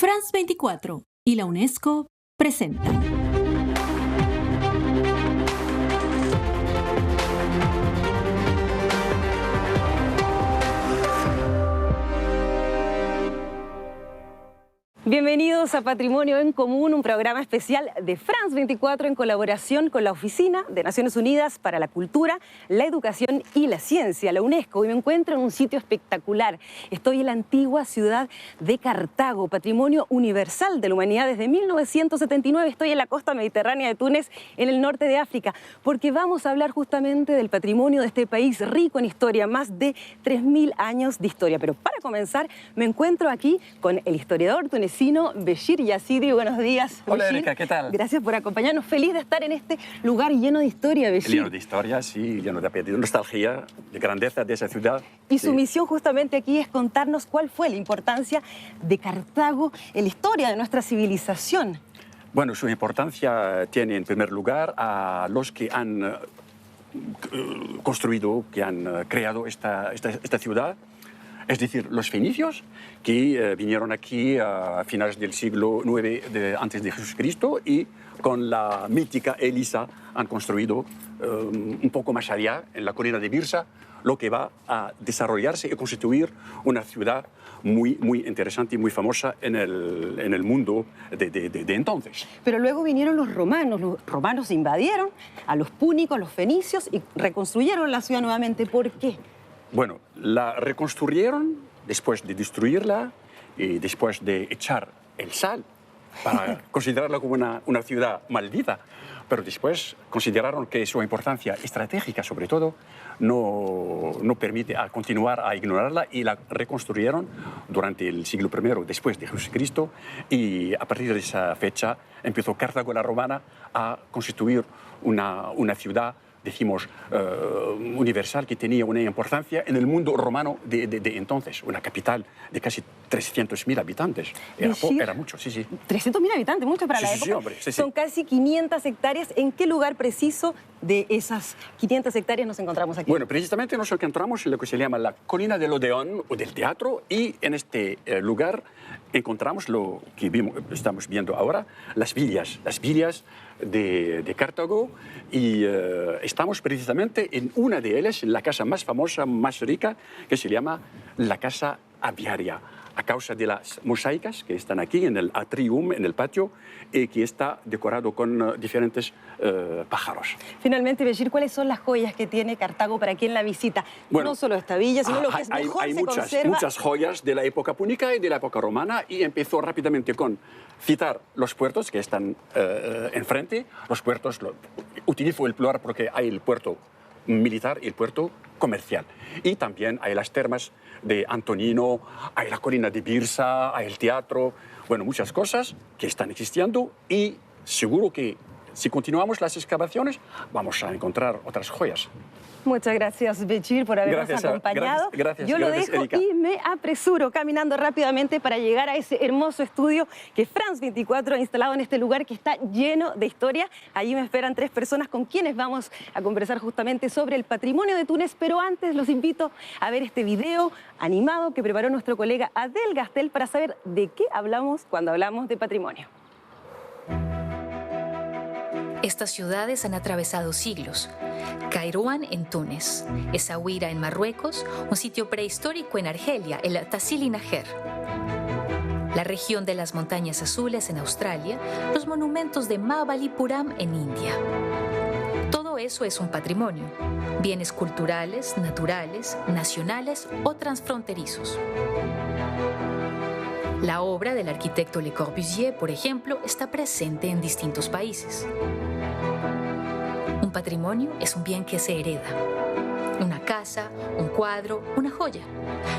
France 24 y la UNESCO presentan. Bienvenidos a Patrimonio en Común, un programa especial de France 24 en colaboración con la Oficina de Naciones Unidas para la Cultura, la Educación y la Ciencia, la UNESCO. Hoy me encuentro en un sitio espectacular. Estoy en la antigua ciudad de Cartago, patrimonio universal de la humanidad desde 1979. Estoy en la costa mediterránea de Túnez, en el norte de África, porque vamos a hablar justamente del patrimonio de este país rico en historia, más de 3.000 años de historia. Pero para comenzar, me encuentro aquí con el historiador tunecino Béchir Yazidi. Buenos días, Hola, Béchir. Erika, ¿qué tal? Gracias por acompañarnos. Feliz de estar en este lugar lleno de historia, Béchir. Lleno de historia, sí, lleno de apetito, nostalgia, de grandeza de esa ciudad. Y sí. su misión justamente aquí es contarnos cuál fue la importancia de Cartago en la historia de nuestra civilización. Bueno, su importancia tiene en primer lugar a los que han construido, que han creado esta ciudad. Es decir, los fenicios, que vinieron aquí a finales del siglo IX antes de Jesucristo y con la mítica Elisa han construido un poco más allá, en la colina de Birsa, lo que va a desarrollarse y constituir una ciudad muy interesante y muy famosa en el mundo de entonces. Pero luego vinieron los romanos invadieron a los púnicos, a los fenicios y reconstruyeron la ciudad nuevamente. ¿Por qué? Bueno, la reconstruyeron después de destruirla y después de echar el sal para considerarla como una ciudad maldita. Pero después consideraron que su importancia estratégica, sobre todo, no permite continuar a ignorarla y la reconstruyeron durante el siglo I después de Jesucristo. Y a partir de esa fecha empezó Cartago la Romana a constituir una ciudad, decimos, universal, que tenía una importancia en el mundo romano de entonces, una capital de casi 300.000 habitantes. Era mucho, sí. 300.000 habitantes, mucho para la época. Sí, hombre, sí. Son casi 500 hectáreas. ¿En qué lugar preciso de esas 500 hectáreas nos encontramos aquí? Bueno, precisamente nos encontramos en lo que se llama la colina del Odeón o del Teatro, y en este lugar encontramos lo que estamos viendo ahora, las villas de Cartago, y estamos precisamente en una de ellas, en la casa más famosa, más rica, que se llama la Casa Aviaria, a causa de las mosaicas que están aquí en el atrium, en el patio, y que está decorado con diferentes pájaros. Finalmente, Béchir, ¿cuáles son las joyas que tiene Cartago para quien la visita? Bueno, no solo esta villa, sino lo que es mejor hay se conserva. muchas joyas de la época púnica y de la época romana, y empezó rápidamente con citar los puertos que están enfrente. Los puertos, utilizo el plural porque hay el puerto militar y el puerto comercial. Y también hay las termas de Antonino, hay la colina de Birsa, hay el teatro, bueno, muchas cosas que están existiendo, y seguro que si continuamos las excavaciones vamos a encontrar otras joyas. Muchas gracias, Béchir, por habernos acompañado. Gracias, Yo lo dejo, Erika. y me apresuro caminando rápidamente para llegar a ese hermoso estudio que France 24 ha instalado en este lugar que está lleno de historia. Allí me esperan 3 personas con quienes vamos a conversar justamente sobre el patrimonio de Túnez, pero antes los invito a ver este video animado que preparó nuestro colega Adel Gastel para saber de qué hablamos cuando hablamos de patrimonio. Estas ciudades han atravesado siglos. Kairouan en Túnez, Essaouira en Marruecos, un sitio prehistórico en Argelia, el Tassili Najer. La región de las Montañas Azules en Australia, los monumentos de Mahabalipuram en India. Todo eso es un patrimonio, bienes culturales, naturales, nacionales o transfronterizos. La obra del arquitecto Le Corbusier, por ejemplo, está presente en distintos países. Un patrimonio es un bien que se hereda. Una casa, un cuadro, una joya.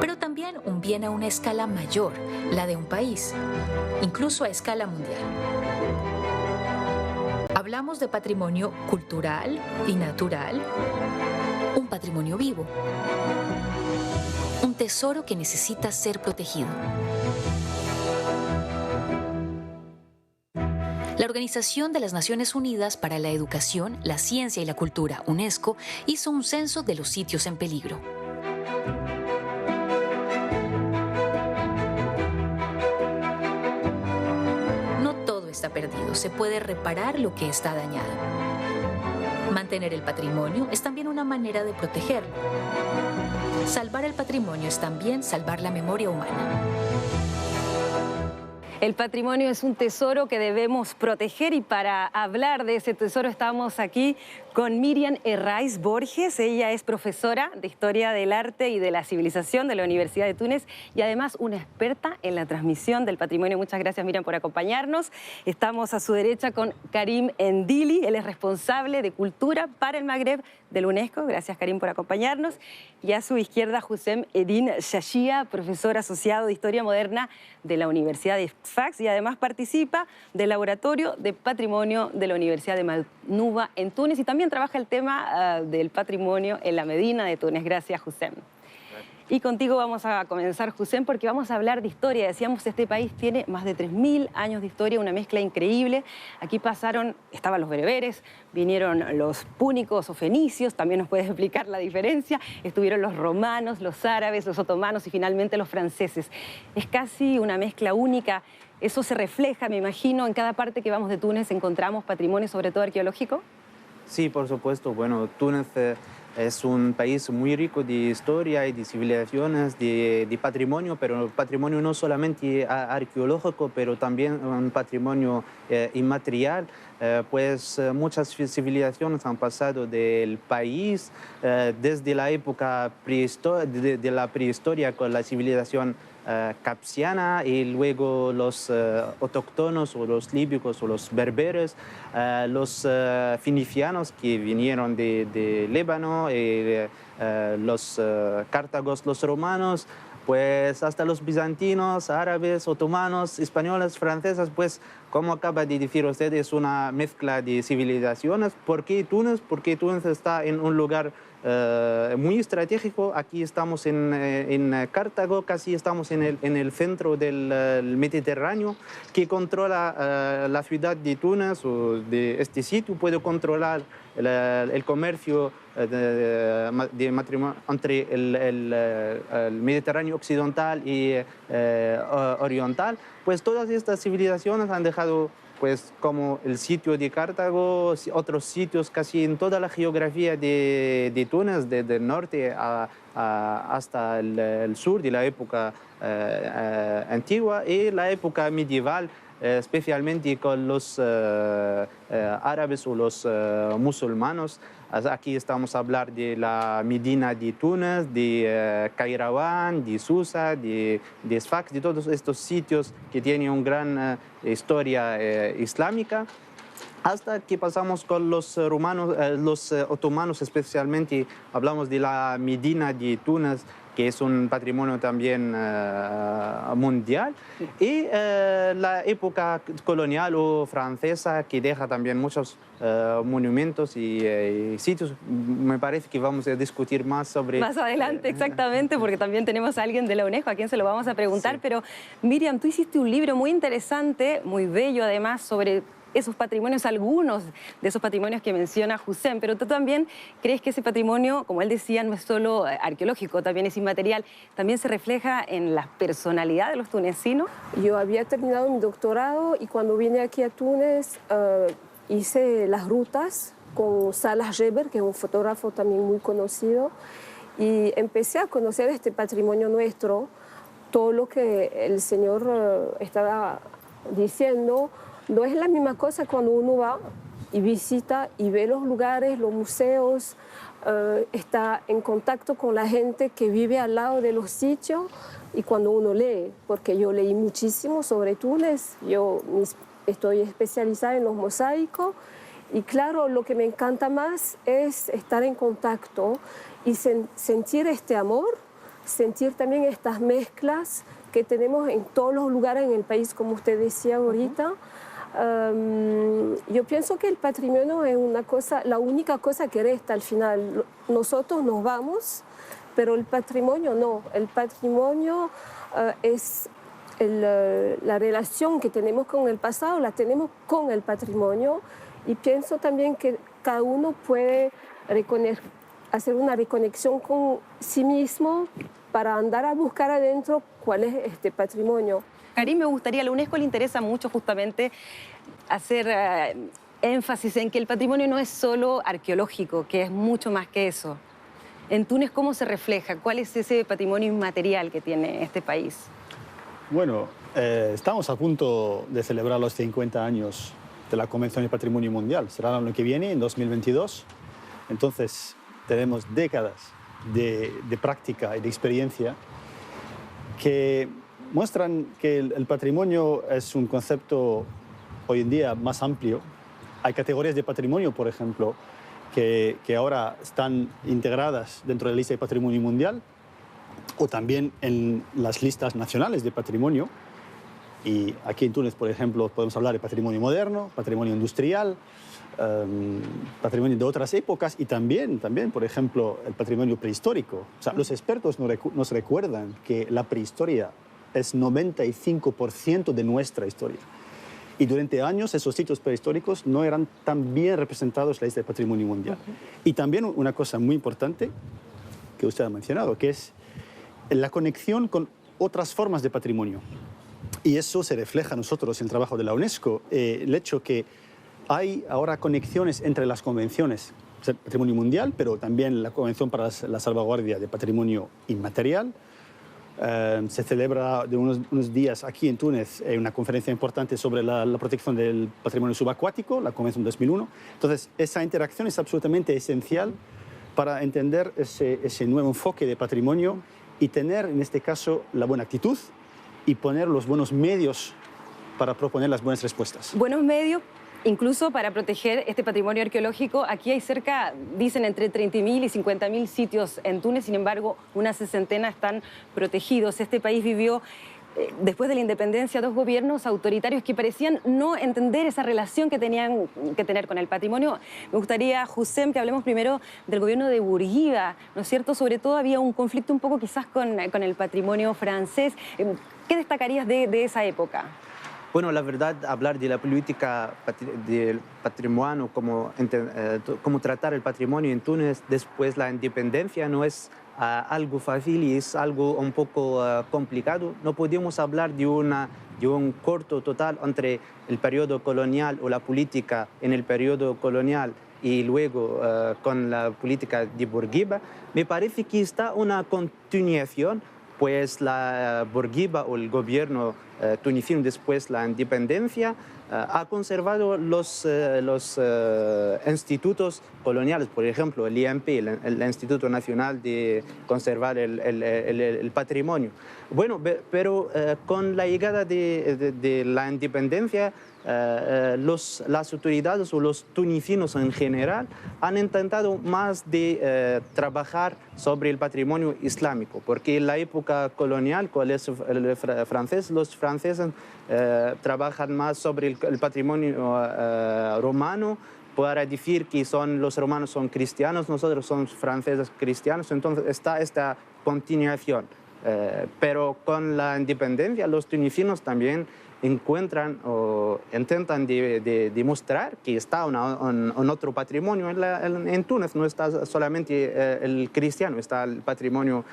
Pero también un bien a una escala mayor, la de un país, incluso a escala mundial. Hablamos de patrimonio cultural y natural, un patrimonio vivo, un tesoro que necesita ser protegido. La Organización de las Naciones Unidas para la Educación, la Ciencia y la Cultura, UNESCO, hizo un censo de los sitios en peligro. está perdido, se puede reparar lo que está dañado. Mantener el patrimonio es también una manera de protegerlo. Salvar el patrimonio es también salvar la memoria humana. El patrimonio es un tesoro que debemos proteger y para hablar de ese tesoro estamos aquí con Miriam Herraiz Borges. Ella es profesora de Historia del Arte y de la Civilización de la Universidad de Túnez y además una experta en la transmisión del patrimonio. Muchas gracias, Miriam, por acompañarnos. Estamos a su derecha con Karim Endili. Él es responsable de Cultura para el Magreb de la UNESCO. Gracias, Karim, por acompañarnos. Y a su izquierda, Hussem Eddin Shashia, profesor asociado de Historia Moderna de la Universidad de Sfax y además participa del Laboratorio de Patrimonio de la Universidad de Manuba en Túnez y también trabaja el tema del patrimonio en la Medina de Túnez. Gracias, Hussem. Y contigo vamos a comenzar, Hussem, porque vamos a hablar de historia. Decíamos, este país tiene más de 3.000 años de historia, una mezcla increíble. Aquí estaban los bereberes, vinieron los púnicos o fenicios, también nos puedes explicar la diferencia. Estuvieron los romanos, los árabes, los otomanos y finalmente los franceses. Es casi una mezcla única. Eso se refleja, me imagino, en cada parte que vamos de Túnez encontramos patrimonio, sobre todo arqueológico. Sí, por supuesto. Bueno, Túnez es un país muy rico de historia y de civilizaciones, de patrimonio, pero patrimonio no solamente arqueológico, pero también un patrimonio inmaterial. Pues muchas civilizaciones han pasado del país desde la época de la prehistoria con la civilización capsiana y luego los autóctonos o los líbicos o los berberes, los fenicianos que vinieron de Líbano, los cártagos, los romanos, pues hasta los bizantinos, árabes, otomanos, españoles, franceses, pues como acaba de decir usted, es una mezcla de civilizaciones. ¿Por qué Túnez? Porque Túnez está en un lugar muy estratégico. Aquí estamos en Cartago, casi estamos en el centro del Mediterráneo, que controla la ciudad de Túnez o de este sitio, puede controlar el comercio de matrimonio entre el Mediterráneo occidental y oriental. Pues todas estas civilizaciones han dejado, pues, como el sitio de Cartago, otros sitios casi en toda la geografía de Túnez, desde el norte hasta el sur de la época antigua y la época medieval, especialmente con los árabes o los musulmanes. Aquí estamos a hablar de la Medina de Túnez, de Kairouan, de Susa, de Sfax, de todos estos sitios que tienen una gran historia islámica, hasta que pasamos con los romanos, los otomanos especialmente. Hablamos de la Medina de Túnez, que es un patrimonio también mundial, y la época colonial o francesa, que deja también muchos monumentos y sitios. Me parece que vamos a discutir más sobre... Más adelante, exactamente, porque también tenemos a alguien de la UNESCO a quien se lo vamos a preguntar. Sí. Pero Miriam, tú hiciste un libro muy interesante, muy bello además, sobre esos patrimonios, algunos de esos patrimonios que menciona Hussem, pero tú también crees que ese patrimonio, como él decía, no es solo arqueológico, también es inmaterial, también se refleja en la personalidad de los tunecinos. Yo había terminado mi doctorado y cuando vine aquí a Túnez hice las rutas con Salah Geber, que es un fotógrafo también muy conocido, y empecé a conocer este patrimonio nuestro, todo lo que el señor estaba diciendo. No es la misma cosa cuando uno va y visita y ve los lugares, los museos, está en contacto con la gente que vive al lado de los sitios, y cuando uno lee, porque yo leí muchísimo sobre Túnez, yo estoy especializada en los mosaicos, y claro, lo que me encanta más es estar en contacto y sentir este amor, sentir también estas mezclas que tenemos en todos los lugares en el país, como usted decía ahorita. Yo pienso que el patrimonio es una cosa, la única cosa que resta al final. Nosotros nos vamos, pero el patrimonio no. El patrimonio es la relación que tenemos con el pasado, la tenemos con el patrimonio, y pienso también que cada uno puede hacer una reconexión con sí mismo para andar a buscar adentro cuál es este patrimonio. Karim, me gustaría, a la UNESCO le interesa mucho justamente hacer énfasis en que el patrimonio no es solo arqueológico, que es mucho más que eso. En Túnez, ¿cómo se refleja? ¿Cuál es ese patrimonio inmaterial que tiene este país? Bueno, estamos a punto de celebrar los 50 años de la Convención del Patrimonio Mundial. Será el año que viene, en 2022. Entonces, tenemos décadas de práctica y de experiencia que muestran que el patrimonio es un concepto hoy en día más amplio. Hay categorías de patrimonio, por ejemplo, que ahora están integradas dentro de la lista de patrimonio mundial o también en las listas nacionales de patrimonio. Y aquí en Túnez, por ejemplo, podemos hablar de patrimonio moderno, patrimonio industrial, patrimonio de otras épocas y también, por ejemplo, el patrimonio prehistórico. O sea, los expertos nos recuerdan que la prehistoria es 95% de nuestra historia. Y durante años esos sitios prehistóricos no eran tan bien representados en la lista de patrimonio mundial. Y también una cosa muy importante que usted ha mencionado, que es la conexión con otras formas de patrimonio. Y eso se refleja a nosotros en el trabajo de la UNESCO, el hecho que hay ahora conexiones entre las convenciones del patrimonio mundial, pero también la Convención para la Salvaguardia de Patrimonio Inmaterial. Se celebra de unos días aquí en Túnez una conferencia importante sobre la protección del patrimonio subacuático, la Convención 2001. Entonces, esa interacción es absolutamente esencial para entender ese nuevo enfoque de patrimonio y tener, en este caso, la buena actitud y poner los buenos medios para proponer las buenas respuestas. Buenos medios, incluso para proteger este patrimonio arqueológico. Aquí hay cerca, dicen, entre 30.000 y 50.000 sitios en Túnez, sin embargo, una sesentena están protegidos. Este país vivió, después de la independencia, dos gobiernos autoritarios que parecían no entender esa relación que tenían que tener con el patrimonio. Me gustaría, Hussem, que hablemos primero del gobierno de Bourguiba, ¿no es cierto? Sobre todo había un conflicto un poco quizás con el patrimonio francés. ¿Qué destacarías de esa época? Bueno, la verdad, hablar de la política del patrimonio, cómo tratar el patrimonio en Túnez después de la independencia, no es algo fácil y es algo un poco complicado. No podemos hablar de un corto total entre el periodo colonial o la política en el periodo colonial y luego con la política de Bourguiba. Me parece que está una continuación, pues la Bourguiba o el gobierno tunecino después de la independencia ha conservado los institutos coloniales, por ejemplo, el INP, el Instituto Nacional de Conservar el Patrimonio. Bueno, pero con la llegada de la independencia, las autoridades o los tunecinos en general han intentado más de trabajar sobre el patrimonio islámico, porque en la época colonial, con el francés, los franceses trabajan más sobre el patrimonio romano, para decir que los romanos son cristianos, nosotros somos franceses cristianos, entonces está esta continuación. Pero con la independencia, los tunecinos también encuentran o intentan demostrar que está un otro patrimonio en Túnez. No está solamente el cristiano, está el patrimonio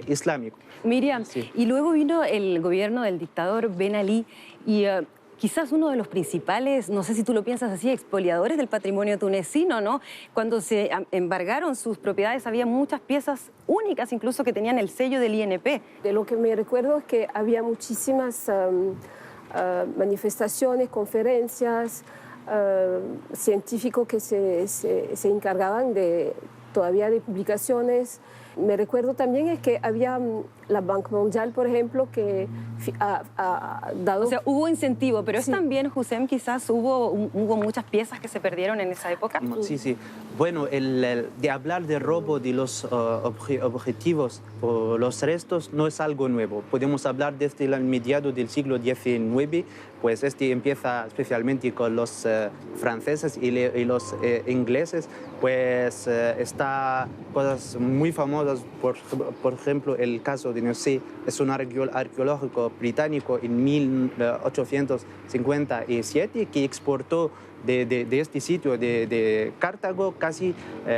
islámico. Miriam, Sí. Y luego vino el gobierno del dictador Ben Ali y quizás uno de los principales, no sé si tú lo piensas así, expoliadores del patrimonio tunecino, ¿no? Cuando se embargaron sus propiedades había muchas piezas únicas, incluso que tenían el sello del INP. De lo que me recuerdo es que había muchísimas manifestaciones, conferencias, científicos que se encargaban todavía de publicaciones. Me recuerdo también es que había la Banca Mundial, por ejemplo, que ha dado... O sea, hubo incentivo, pero Sí. es también, Hussem, quizás hubo muchas piezas que se perdieron en esa época. Sí, sí. Bueno, de hablar de robo de los objetivos o los restos no es algo nuevo. Podemos hablar desde el mediado del siglo XIX, pues empieza especialmente con los franceses y los ingleses, pues está cosas muy famosas, por ejemplo, el caso de Nosé, es un arqueológico británico en 1857 que exportó de este sitio de Cartago, casi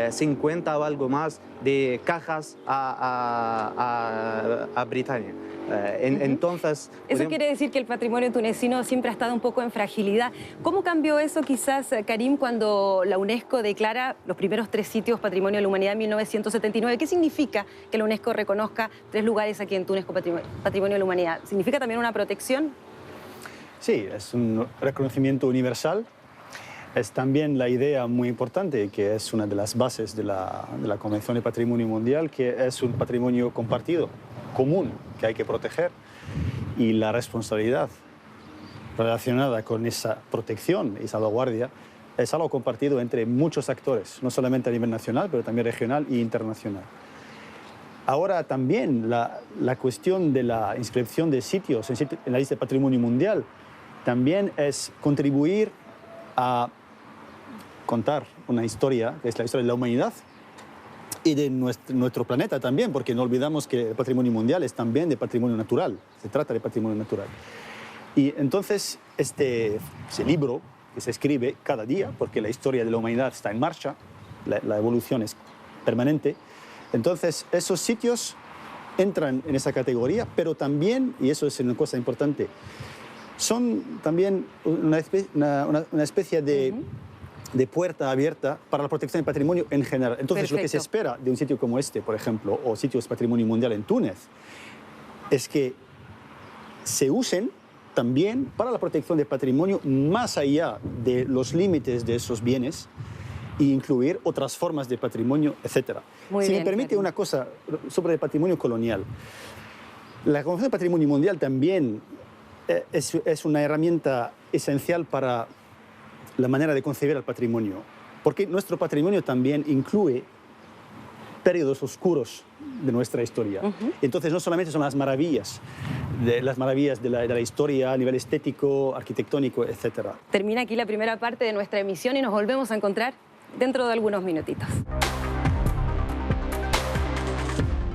50 o algo más de cajas a Britania. Entonces, eso quiere decir que el patrimonio tunecino siempre ha estado un poco en fragilidad. ¿Cómo cambió eso quizás, Karim, cuando la UNESCO declara los primeros 3 sitios Patrimonio de la Humanidad en 1979? ¿Qué significa que la UNESCO reconozca 3 lugares aquí en Túnez como Patrimonio de la Humanidad? ¿Significa también una protección? Sí, es un reconocimiento universal. Es también la idea muy importante, que es una de las bases de la Convención de Patrimonio Mundial, que es un patrimonio compartido, común, que hay que proteger, y la responsabilidad relacionada con esa protección y salvaguardia es algo compartido entre muchos actores, no solamente a nivel nacional, pero también regional e internacional. Ahora también la cuestión de la inscripción de sitios en la lista de Patrimonio Mundial también es contribuir a contar una historia, que es la historia de la humanidad, y de nuestro planeta también, porque no olvidamos que el patrimonio mundial es también de patrimonio natural, se trata de patrimonio natural. Y entonces ese libro que se escribe cada día, porque la historia de la humanidad está en marcha, la evolución es permanente, entonces esos sitios entran en esa categoría, pero también, y eso es una cosa importante, son también una especie de puerta abierta para la protección del patrimonio en general. Entonces, Perfecto. Lo que se espera de un sitio como este, por ejemplo, o sitios Patrimonio Mundial en Túnez, es que se usen también para la protección del patrimonio más allá de los límites de esos bienes e incluir otras formas de patrimonio, etc. Muy Si bien, me permite Karim. una cosa sobre el patrimonio colonial. La Convención de Patrimonio Mundial también es una herramienta esencial para la manera de concebir el patrimonio, porque nuestro patrimonio también incluye periodos oscuros de nuestra historia. Entonces no solamente son las maravillas de la historia a nivel estético, arquitectónico, etc. Termina aquí la primera parte de nuestra emisión y nos volvemos a encontrar dentro de algunos minutitos.